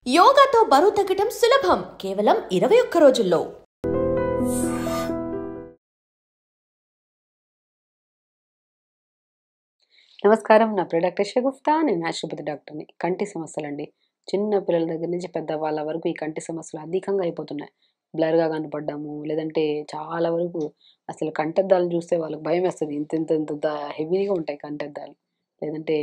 యోగాతో బరువు తగ్గటం సులభం కేవలం 21 రోజుల్లో. నమస్కారం. నా పేరు డాక్టర్ షగుఫ్తా. నేను న్యాచురోపతి డాక్టర్ని. కంటి సమస్యలండి. చిన్న పిల్లల దగ్గర నుంచి పెద్దవాళ్ళ వరకు ఈ కంటి సమస్యలు అధికంగా అయిపోతున్నాయి. బ్లర్‌గా కనపడ్డము, లేదంటే చాలా వరకు అసలు కంటద్దాలను చూస్తే వాళ్ళకి భయమేస్తది. ఇంత హెవీగా ఉంటాయి కంటద్దాలు. లేదంటే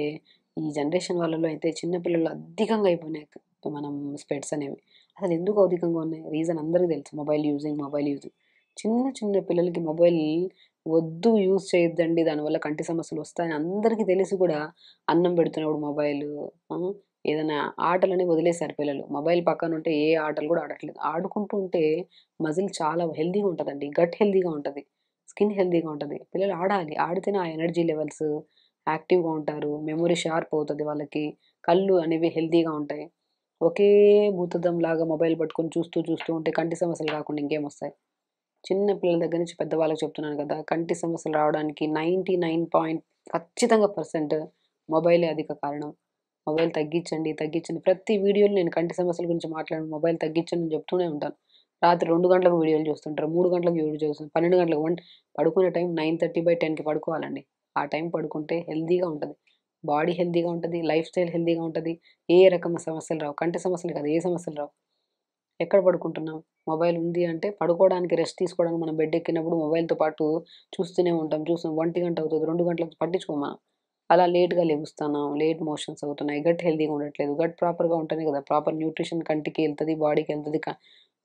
ఈ జనరేషన్ వాళ్ళలో అయితే చిన్న పిల్లలు అధికంగా అయిపోయినాయి మనం స్పెట్స్ అనేవి. అసలు ఎందుకు అధికంగా ఉన్నాయి? రీజన్ అందరికీ తెలుసు. Mobile using. చిన్న పిల్లలకి మొబైల్ వద్దు, యూజ్ చేయొద్దండి, దానివల్ల కంటి సమస్యలు వస్తాయని అందరికీ తెలిసి కూడా అన్నం పెడుతున్నప్పుడు మొబైలు, ఏదైనా ఆటలని వదిలేశారు పిల్లలు. మొబైల్ పక్కన ఉంటే ఏ ఆటలు కూడా ఆడట్లేదు. ఆడుకుంటూ ఉంటే మజిల్ చాలా హెల్తీగా ఉంటదండి. గట్ హెల్తీగా ఉంటది. స్కిన్ హెల్తీగా ఉంటది. పిల్లలు ఆడాలి. ఆడితేనే ఆ ఎనర్జీ లెవెల్స్ యాక్టివ్‌గా ఉంటారు. మెమరీ షార్ప్ అవుతది వాళ్ళకి. కళ్ళు అనేవి హెల్తీగా ఉంటాయి. ఒకే భూతద్దంలాగా మొబైల్ పట్టుకొని చూస్తూ ఉంటే కంటి సమస్యలు కాకుండా ఇంకేమొస్తాయి? చిన్న పిల్లల దగ్గర నుంచి పెద్దవాళ్ళకి చెప్తున్నాను కదా! కంటి సమస్యలు రావడానికి 99 ఖచ్చితంగా పర్సెంట్ మొబైలే అధిక కారణం. మొబైల్ తగ్గించండి. ప్రతి వీడియోలో నేను కంటి సమస్యల గురించి మొబైల్ తగ్గించండి అని చెప్తూనే ఉంటాను. రాత్రి 2 గంటలకు వీడియోలు చూస్తుంటారు. 3 గంటలకు వీడియో చూస్తుంటారు. 12 గంటలకు పడుకునే టైం 9:30/10కి పడుకోవాలండి. ఆ టైం పడుకుంటే హెల్తీగా ఉంటది. బాడీ హెల్తీగా ఉంటది. లైఫ్ స్టైల్ హెల్తీగా ఉంటది. ఏ రకమైన సమస్యలు రావు. కంటి సమస్యలు కాదు, ఏ సమస్యలు రావు. ఎక్కడ పడుకుంటున్నాం? మొబైల్ ఉంది అంటే పడుకోవడానికి, రెస్ట్ తీసుకోవడానికి మనం బెడ్ ఎక్కినప్పుడు మొబైల్‌తో పాటు చూస్తూనే ఉంటాం. 1 గంట అవుతది, 2 గంటలకు పట్టించుకోము మనం. అలా లేట్‌గా లెగుస్తున్నాం. లేట్ మోషన్స్ అవుతున్నాయి. గట్ హెల్తీగా ఉండట్లేదు. గట్ ప్రాపర్‌గా ఉంటేనే కదా ప్రాపర్ న్యూట్రిషన్ కంటికి ఎళ్తది, బాడీకెళ్తది,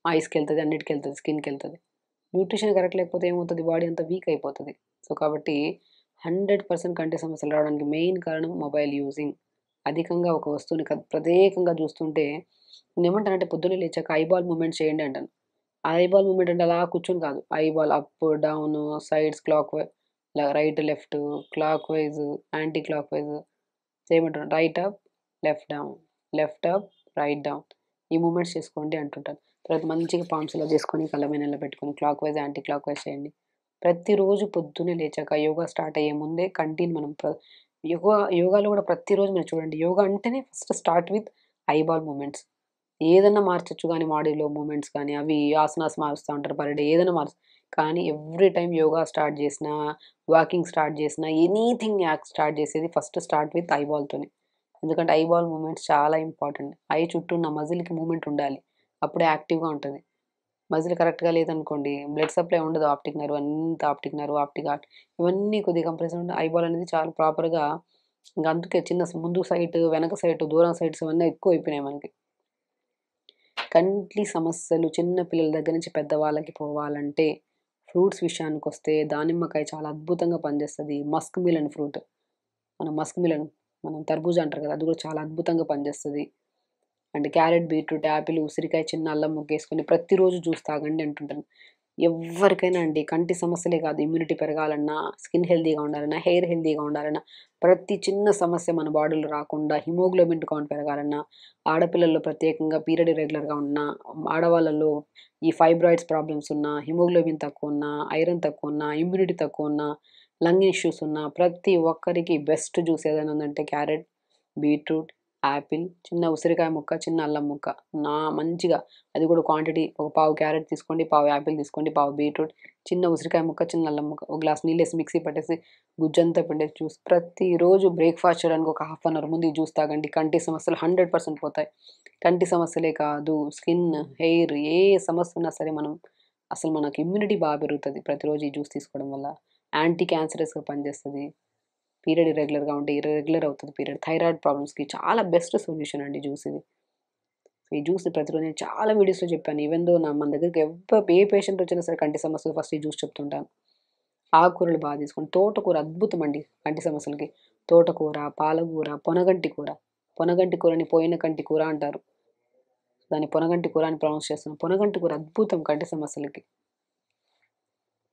ఐస్‌కెళ్తది, అన్నిటికెళ్తది, స్కిన్‌కెళ్తది. న్యూట్రిషన్ కరెక్ట్ లేకపోతే ఏమవుతది? బాడీ అంతా వీక్ అయిపోతది. సో, కాబట్టి 100% కంటి సమస్యలు రావడానికి మెయిన్ కారణం మొబైల్ యూజింగ్. అధికంగా ఒక వస్తువుని ప్రత్యేకంగా చూస్తుంటే నేనేమంటానంటే పొద్దున్నే లేచాక ఐబాల్ మూవ్‌మెంట్ చేయండి అంటాను. ఆ ఐబాల్ మూవ్‌మెంట్ అంటే అలా కూర్చొని కాదు. Eyeball up, down, sides right, left, clockwise, anti clockwise చేయమంటాను. Right up, left down, left up, right down. ఈ మూవ్‌మెంట్స్ చేసుకోండి అంటుంటాను. తర్వాత మంచిగా పామ్స్ ఇలా చేసుకొని కళ్ళ మీద నిలబెట్టుకొని clockwise, anti clockwise చేయండి. ప్రతిరోజు పొద్దున్నే లేచాక యోగా స్టార్ట్ అయ్యే ముందే కంటిని మనం యోగాలో కూడా ప్రతిరోజు మీరు చూడండి. యోగా అంటేనే first start with eyeball movements. ఏదన్నా మార్చొచ్చు గానీ బాడీలో మూవ్‌మెంట్స్ కానీ, అవి ఆసనాస్ మారుస్తా ఉంటారు పర్ డే, ఏదైనా కానీ ఎవ్రీ టైమ్ యోగా స్టార్ట్ చేసినా, వాకింగ్ స్టార్ట్ చేసినా, ఎనీథింగ్ స్టార్ట్ చేసేది ఫస్ట్ స్టార్ట్ విత్ ఐబాల్‌తోనే. ఎందుకంటే ఐబాల్ మూవ్‌మెంట్స్ చాలా ఇంపార్టెంట్. ఐ చుట్టూ ఉన్న మజిల్‌కి మూవ్‌మెంట్ ఉండాలి. అప్పుడే యాక్టివ్‌గా ఉంటది. మజిల్ కరెక్ట్‌గా లేదనుకోండి, బ్లడ్ సప్లై ఉండదు. ఆప్టిక్ నర్వ్, ఇవన్నీ కొద్దిగా కంప్రెషన్ ఉంటే ఐబాల్ అనేది చాలా ప్రాపర్‌గా, ఇంక అందుకే ముందు సైట్, వెనక సైట్, దూరం సైట్స్ ఇవన్నీ ఎక్కువైపోయినాయి మనకి. కంటి సమస్యలు చిన్న పిల్లల దగ్గర నుంచి పెద్దవాళ్ళకి పోవాలంటే ఫ్రూట్స్ విషయానికొస్తే దానిమ్మకాయ చాలా అద్భుతంగా పనిచేస్తది. మస్క్ మిలన్, మనం తర్బూజా అంటారు కదా! అది కూడా చాలా అద్భుతంగా పనిచేస్తది. అండ్ క్యారెట్, బీట్రూట్, యాపిల్, ఉసిరికాయ, చిన్న అల్లం ముగ్గేసుకొని ప్రతిరోజు జ్యూస్ తాగండి అంటుంటాను. ఎవ్వరికైనా అండి కంటి సమస్యలే కాదు, ఇమ్యూనిటీ పెరగాలన్నా, స్కిన్ హెల్తీగా ఉండాలన్నా, హెయిర్ హెల్తీగా ఉండాలన్నా, ప్రతి చిన్న సమస్య మన బాడీలో రాకుండా హిమోగ్లోబిన్ కౌంట్ పెరగాలన్నా, ఆడపిల్లల్లో ప్రత్యేకంగా పీరియడ్ ఇర్రెగ్యులర్‌గా ఉన్నా, ఆడవాళ్ళలో ఈ ఫైబ్రాయిడ్స్ ప్రాబ్లమ్స్ ఉన్నా, హిమోగ్లోబిన్ తక్కువున్నా, ఐరన్ తక్కువున్నా, ఇమ్యూనిటీ తక్కువున్నా, లంగ్ ఇష్యూస్ ఉన్నా, ప్రతి ఒక్కరికి బెస్ట్ జ్యూస్ ఏదైనా ఉందంటే క్యారెట్, బీట్రూట్, యాపిల్, చిన్న ఉసిరికాయ ముక్క, చిన్న అల్లం ముక్క. మంచిగా అది కూడా క్వాంటిటీ ఒక పావు క్యారెట్ తీసుకోండి, పావు యాపిల్ తీసుకోండి, పావు బీట్రూట్, చిన్న ఉసిరికాయ ముక్క, చిన్న అల్లం ముక్క, ఒక గ్లాస్ నీళ్ళేసి మిక్సీ పట్టేసి గుజ్జంతా పిండేసి జ్యూస్ ప్రతిరోజు బ్రేక్‌ఫాస్ట్ చేయడానికి ఒక హాఫ్ అన్ అవర్ ముందు ఈ జ్యూస్ తాగండి. కంటి సమస్యలు 100% పోతాయి. కంటి సమస్యలే కాదు, స్కిన్, హెయిర్ ఏ సమస్య ఉన్నా సరే మనకి ఇమ్యూనిటీ పెరుగుతది ప్రతిరోజు ఈ జ్యూస్ తీసుకోవడం వల్ల. యాంటీ క్యాన్సరస్‌గా పనిచేస్తది. పీరియడ్ ఇర్రెగ్యులర్‌గా ఉంటే ఇర్రెగ్యులర్ అవుతది పీరియడ్. థైరాయిడ్ ప్రాబ్లమ్స్‌కి చాలా బెస్ట్ సొల్యూషన్ అండి జ్యూస్ ఇది. ఈ జ్యూస్‌ని ప్రతిరోజు నేను చాలా వీడియోస్‌లో చెప్పాను. ఈవెన్ దో మన దగ్గరికి ఏ పేషెంట్ వచ్చినా సరే కంటి సమస్యలు ఫస్ట్ ఈ జ్యూస్ చెప్తుంటాను. ఆకుకూరలు తీసుకోండి. తోటకూర అద్భుతమండి కంటి సమస్యలకి. తోటకూర, పాలకూర, పొనగంటి కూర. పొనగంటి కూరని పోయిన కంటి కూర అంటారు. దాన్ని పొనగంటి కూర అని ప్రొనౌన్స్ చేస్తున్నాం. పొనగంటి కూర అద్భుతం కంటి సమస్యలకి.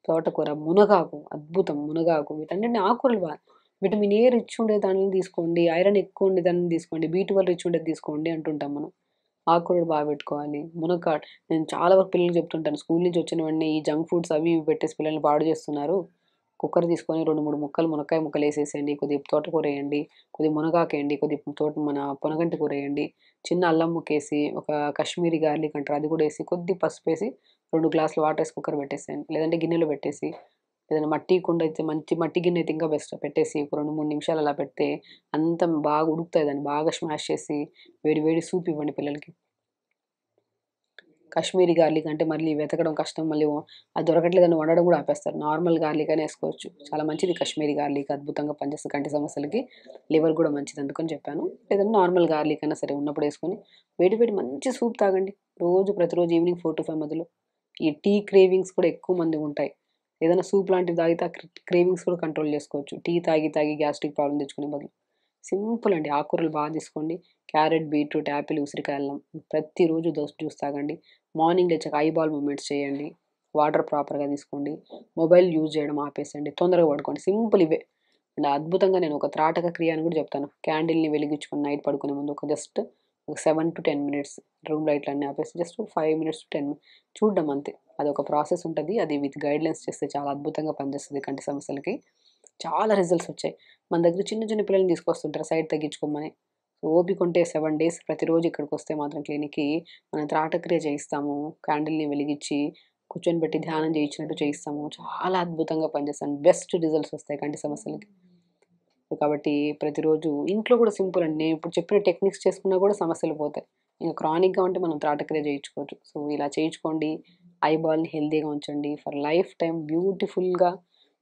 తోటకూర, మునగాకు అద్భుతం. మునగాకు వీటన్నిటిని ఆకుకూరలు విటమిన్ ఏ రిచ్ ఉండే దాన్ని తీసుకోండి. ఐరన్ ఎక్కువ ఉండే దాన్ని తీసుకోండి. బి12 రిచ్ ఉండేది తీసుకోండి అంటుంటాం మనం. ఆకుకూరలు పెట్టుకోవాలి. మునక్కాడ నేను చాలా వరకు పిల్లలకి చెప్తుంటాను. స్కూల్ నుంచి వచ్చిన వెంటనే ఈ జంక్ ఫుడ్స్ అవి ఇవి పెట్టేసి పిల్లల్ని పాడు చేస్తున్నారు. కుక్కర్ తీసుకొని 2, 3 ముక్కలు మునక్కాయ ముక్కలు వేసేసేయండి, కొద్దిగా తోటకూర వేయండి, కొద్దిగా మునగాకు వేయండి, కొద్దిగా మన పొనగంటి కూర వేయండి, చిన్న అల్లం ముక్కేసి ఒక కాశ్మీరీ గార్లిక్ అంటారు అది కూడా వేసి కొద్ది పసుపు వేసి 2 గ్లాసులు వాటర్ వేసి కుక్కర్ పెట్టేసేయండి. లేదంటే గిన్నెలో పెట్టేసి ఏదైనా మట్టి కుండ అయితే మంచి మట్టి గిన్నె అయితే ఇంకా బెస్ట్ పెట్టేసి ఒక 2, 3 నిమిషాలు అలా పెడితే అంత బాగా ఉడుకుతుంది, దాన్ని బాగా స్మాష్ చేసి వేడి వేడి సూప్ ఇవ్వండి పిల్లలకి. కాశ్మీరీ గార్లిక్ అంటే మళ్ళీ వెతకడం కష్టం, మళ్ళీ అది దొరకట్లేదని వండడం కూడా ఆపేస్తారు. నార్మల్ గార్లిక్ అని వేసుకోవచ్చు, చాలా మంచిది కాశ్మీరీ గార్లిక్, అద్భుతంగా పనిచేస్తుంది కంటి సమస్యలకి, లివర్ కూడా మంచిది అందుకని చెప్పాను. లేదంటే నార్మల్ గార్లిక్ అయినా సరే ఉన్నప్పుడు వేసుకొని వేడి వేడి మంచి సూప్ తాగండి ప్రతిరోజు ఈవినింగ్ 4 to 5 మధ్యలో. ఈ టీ క్రేవింగ్స్ కూడా ఎక్కువ మంది ఉంటాయి, ఏదైనా సూప్ లాంటివి తాగితే క్రేవింగ్స్ కూడా కంట్రోల్ చేసుకోవచ్చు. టీ తాగి తాగి గ్యాస్ట్రిక్ ప్రాబ్లం తెచ్చుకునే బదులు సింపుల్ అండి. ఆకుకూరలు బాగా తీసుకోండి, క్యారెట్, బీట్రూట్, యాపిల్, ఉసిరికాయ, అల్లం ప్రతిరోజు జ్యూస్ తాగండి. మార్నింగ్ లేచాక ఐబాల్ మూమెంట్స్ చేయండి, వాటర్ ప్రాపర్గా తీసుకోండి, మొబైల్ యూజ్ చేయడం ఆపేసండి, తొందరగా పడుకోండి. సింపుల్ ఇవే అండ్ అద్భుతంగా. నేను ఒక త్రాటక క్రియ అని కూడా చెప్తాను. క్యాండిల్ని వెలిగించుకొని నైట్ పడుకునే ముందు ఒక 7 to 10 minutes రూమ్ లైట్లన్నీ ఆపేసి జస్ట్ 5 minutes to 10 minutes చూడడం అంతే. అదొక ప్రాసెస్ ఉంటుంది, అది విత్ గైడ్లైన్స్ చేస్తే చాలా అద్భుతంగా పనిచేస్తుంది కంటి సమస్యలకి. చాలా రిజల్ట్స్ వచ్చాయి. మన దగ్గర చిన్న చిన్న పిల్లల్ని తీసుకొస్తుంటారు సైడ్ తగ్గించుకోమని. ఓపిక ఉంటే 7 days ప్రతిరోజు ఇక్కడికి వస్తే మాత్రం క్లినిక్కి మనం త్రాటక్రియ చేయిస్తాము, క్యాండిల్ని వెలిగించి కూర్చొని పెట్టి ధ్యానం చేయించినట్టు చేయిస్తాము. చాలా అద్భుతంగా పనిచేస్తాను, బెస్ట్ రిజల్ట్స్ వస్తాయి కంటి సమస్యలకి. కాబట్టి ప్రతిరోజు ఇంట్లో కూడా సింపుల్ అండి, నేను ఇప్పుడు చెప్పిన టెక్నిక్స్ చేసుకున్నా కూడా సమస్యలు పోతాయి. ఇంకా క్రానిక్గా ఉంటే మనం త్రాటక్రియ చేయించుకోవచ్చు. సో ఇలా చేయించుకోండి, ఐబాల్ని హెల్తీగా ఉంచండి. ఫర్ లైఫ్ టైం బ్యూటిఫుల్గా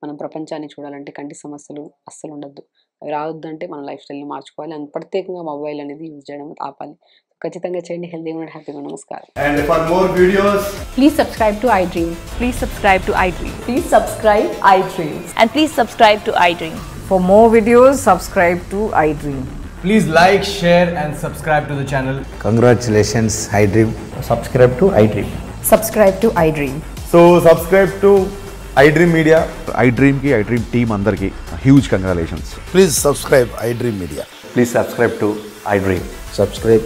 మనం ప్రపంచాన్ని చూడాలంటే కంటి సమస్యలు అస్సలు ఉండద్దు. అవి రావద్దంటే మన లైఫ్ స్టైల్ని మార్చుకోవాలి, అండ్ ప్రత్యేకంగా మొబైల్ అనేది యూజ్ చేయడం ఆపాలి. ఖచ్చితంగా చేయండి, హెల్తీగా ఉండండి, హ్యాపీగా. నమస్కారం. And for more videos, Please subscribe to iDream. Please subscribe to iDream. Please subscribe iDreams. And please subscribe to iDream. For more videos, subscribe to iDream. please like, share and subscribe to the channel. Congratulations, iDream. Subscribe to iDream. Subscribe to iDream. So subscribe to iDream Media. iDream ki iDream team అందరికి huge congratulations. Please subscribe iDream Media. Please subscribe to iDream. Subscribe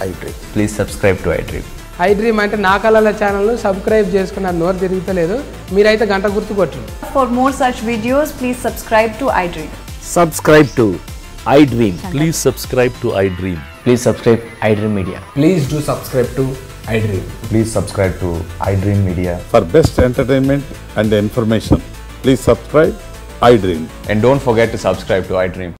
iDream. Please subscribe to iDream. iDream అంటే నా కళల ఛానల్ను subscribe చేసుకున్న నోరు తిరుగుతలేదు, మీరైతే గంట గుర్తు కొట్టండి. For more such videos, please subscribe to iDream. Subscribe to iDream. Please subscribe to iDream. Please subscribe iDream Media. Please do subscribe to iDream. Please subscribe to iDream Media. For best entertainment and information, please subscribe iDream. And don't forget to subscribe to iDream.